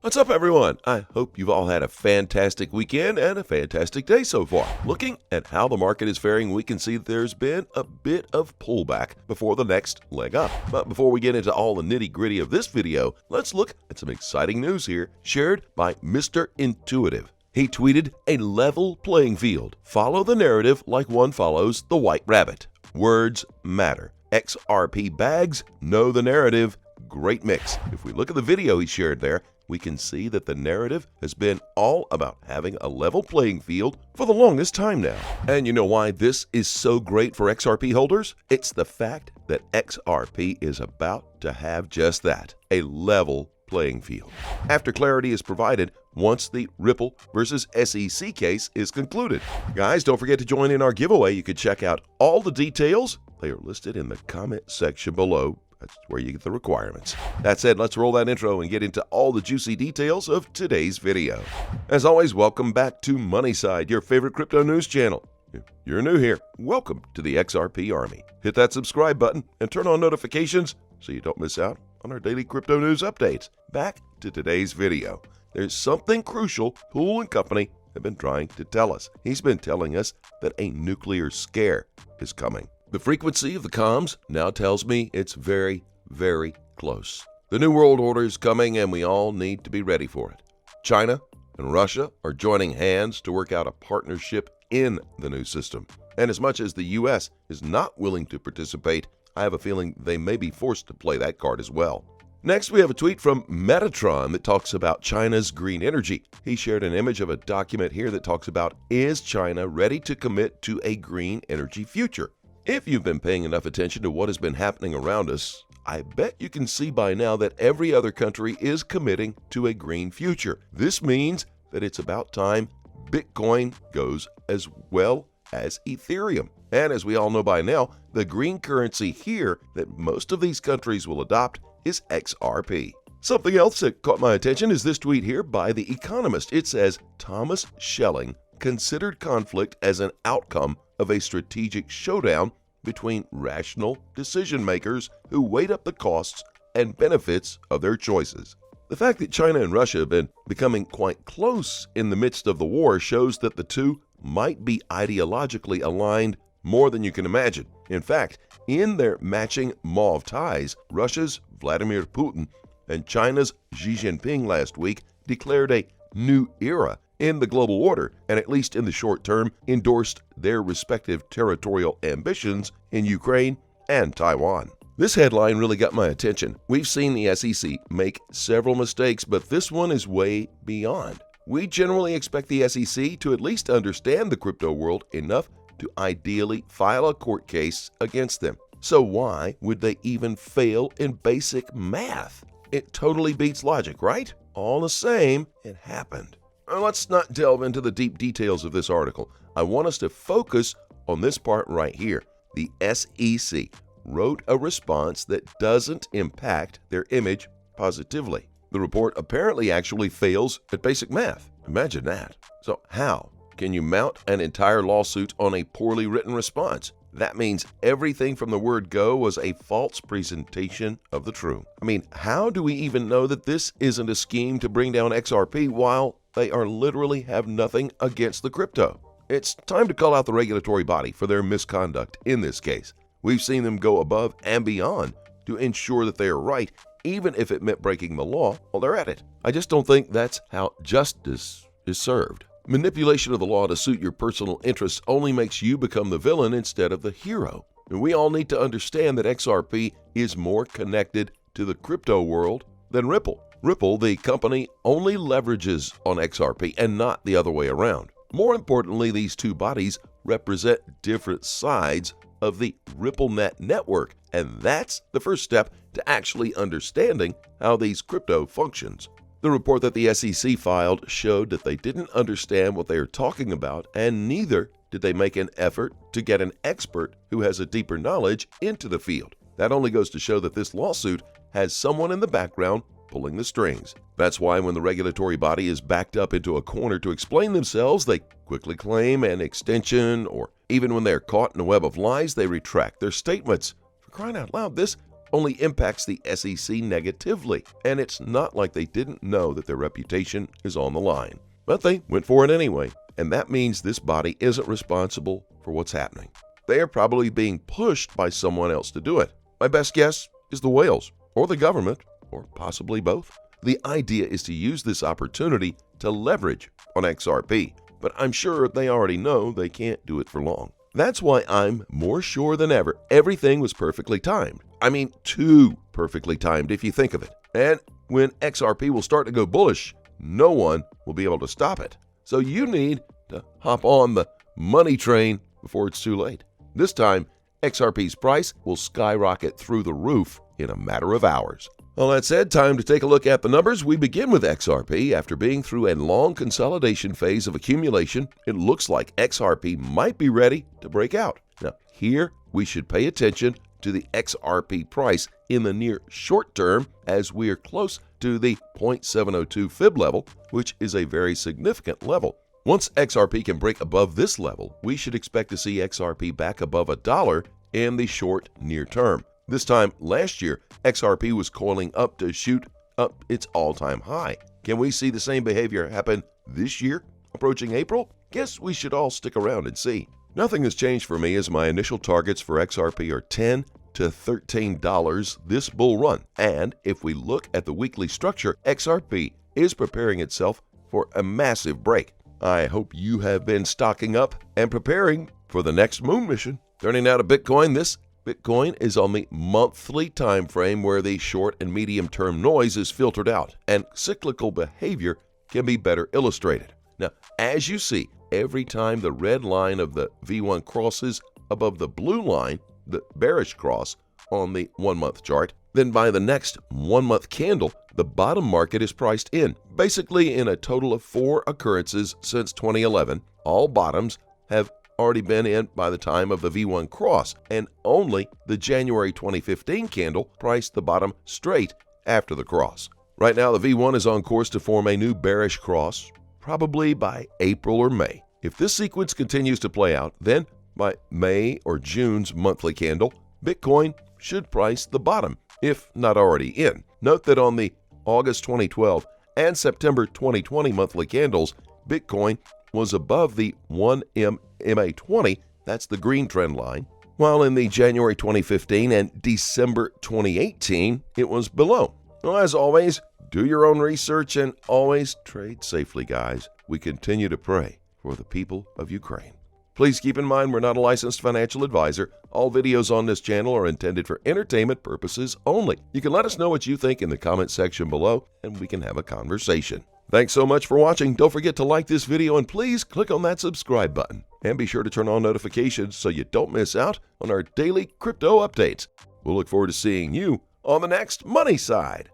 What's up, everyone? I hope you've all had a fantastic weekend and a fantastic day so far. Looking at how the market is faring, we can see that there's been a bit of pullback before the next leg up. But before we get into all the nitty-gritty of this video, let's look at some exciting news here shared by Mr. Intuitive. He tweeted, "A level playing field. Follow the narrative like one follows the white rabbit. Words matter. XRP bags know the narrative. Great mix." If we look at the video he shared there, we can see that the narrative has been all about having a level playing field for the longest time now. And you know why this is so great for XRP holders? It's the fact that XRP is about to have just that, a level playing field. After clarity is provided, once the Ripple versus SEC case is concluded. Guys, don't forget to join in our giveaway. You can check out all the details. They are listed in the comment section below. That's where you get the requirements. That said, let's roll that intro and get into all the juicy details of today's video. As always, welcome back to Moneyside, your favorite crypto news channel. If you're new here, welcome to the XRP Army. Hit that subscribe button and turn on notifications so you don't miss out on our daily crypto news updates. Back to today's video. There's something crucial Poole & Company have been trying to tell us. He's been telling us that a nuclear scare is coming. The frequency of the comms now tells me it's very, very close. The New World Order is coming and we all need to be ready for it. China and Russia are joining hands to work out a partnership in the new system. And as much as the US is not willing to participate, I have a feeling they may be forced to play that card as well. Next, we have a tweet from Metatron that talks about China's green energy. He shared an image of a document here that talks about, is China ready to commit to a green energy future? If you've been paying enough attention to what has been happening around us, I bet you can see by now that every other country is committing to a green future. This means that it's about time Bitcoin goes as well as Ethereum. And as we all know by now, the green currency here that most of these countries will adopt is XRP. Something else that caught my attention is this tweet here by The Economist. It says, Thomas Schelling considered conflict as an outcome of a strategic showdown between rational decision makers who weighed up the costs and benefits of their choices. The fact that China and Russia have been becoming quite close in the midst of the war shows that the two might be ideologically aligned more than you can imagine. In fact, in their matching mauve ties, Russia's Vladimir Putin and China's Xi Jinping last week declared a new era in the global order, and at least in the short term, endorsed their respective territorial ambitions in Ukraine and Taiwan. This headline really got my attention. We've seen the SEC make several mistakes, but this one is way beyond. We generally expect the SEC to at least understand the crypto world enough to ideally file a court case against them. So why would they even fail in basic math? It totally beats logic, right? All the same, it happened. Let's not delve into the deep details of this article. I want us to focus on this part right here. The SEC wrote a response that doesn't impact their image positively. The report apparently actually fails at basic math. Imagine that. So how can you mount an entire lawsuit on a poorly written response? That means everything from the word go was a false presentation of the truth. I mean, how do we even know that this isn't a scheme to bring down XRP while they are literally have nothing against the crypto? It's time to call out the regulatory body for their misconduct in this case. We've seen them go above and beyond to ensure that they are right, even if it meant breaking the law while they're at it. I just don't think that's how justice is served. Manipulation of the law to suit your personal interests only makes you become the villain instead of the hero. And we all need to understand that XRP is more connected to the crypto world than Ripple. Ripple, the company, only leverages on XRP and not the other way around. More importantly, these two bodies represent different sides of the RippleNet network, and that's the first step to actually understanding how these crypto functions. The report that the SEC filed showed that they didn't understand what they are talking about, and neither did they make an effort to get an expert who has a deeper knowledge into the field. That only goes to show that this lawsuit has someone in the background pulling the strings. That's why when the regulatory body is backed up into a corner to explain themselves, they quickly claim an extension, or even when they are caught in a web of lies, they retract their statements. For crying out loud, this only impacts the SEC negatively, and it's not like they didn't know that their reputation is on the line. But they went for it anyway, and that means this body isn't responsible for what's happening. They are probably being pushed by someone else to do it. My best guess is the whales, or the government, or possibly both. The idea is to use this opportunity to leverage on XRP, but I'm sure they already know they can't do it for long. That's why I'm more sure than ever everything was perfectly timed. I mean, too perfectly timed if you think of it. And when XRP will start to go bullish, no one will be able to stop it. So you need to hop on the money train before it's too late. This time, XRP's price will skyrocket through the roof in a matter of hours. All that said, time to take a look at the numbers. We begin with XRP. After being through a long consolidation phase of accumulation, it looks like XRP might be ready to break out. Now, here we should pay attention to the XRP price in the near short term as we are close to the 0.702 fib level, which is a very significant level. Once XRP can break above this level, we should expect to see XRP back above $1 in the short near term. This time last year, XRP was coiling up to shoot up its all-time high. Can we see the same behavior happen this year, approaching April? Guess we should all stick around and see. Nothing has changed for me as my initial targets for XRP are $10 to $13 this bull run. And if we look at the weekly structure, XRP is preparing itself for a massive break. I hope you have been stocking up and preparing for the next moon mission. Turning now to Bitcoin, this Bitcoin is on the monthly time frame where the short and medium term noise is filtered out and cyclical behavior can be better illustrated. Now, as you see, every time the red line of the V1 crosses above the blue line, the bearish cross on the 1 month chart, then by the next 1 month candle, the bottom market is priced in. Basically, in a total of 4 occurrences since 2011, all bottoms have already been in by the time of the V1 cross, and only the January 2015 candle priced the bottom straight after the cross. Right now, the V1 is on course to form a new bearish cross, probably by April or May. If this sequence continues to play out, then by May or June's monthly candle, Bitcoin should price the bottom, if not already in. Note that on the August 2012 and September 2020 monthly candles, Bitcoin was above the 1MA20, that's the green trend line, while in the January 2015 and December 2018, it was below. Well, as always, do your own research and always trade safely, guys. We continue to pray for the people of Ukraine. Please keep in mind we're not a licensed financial advisor. All videos on this channel are intended for entertainment purposes only. You can let us know what you think in the comment section below, and we can have a conversation. Thanks so much for watching. Don't forget to like this video and please click on that subscribe button. And be sure to turn on notifications so you don't miss out on our daily crypto updates. We'll look forward to seeing you on the next Money Side.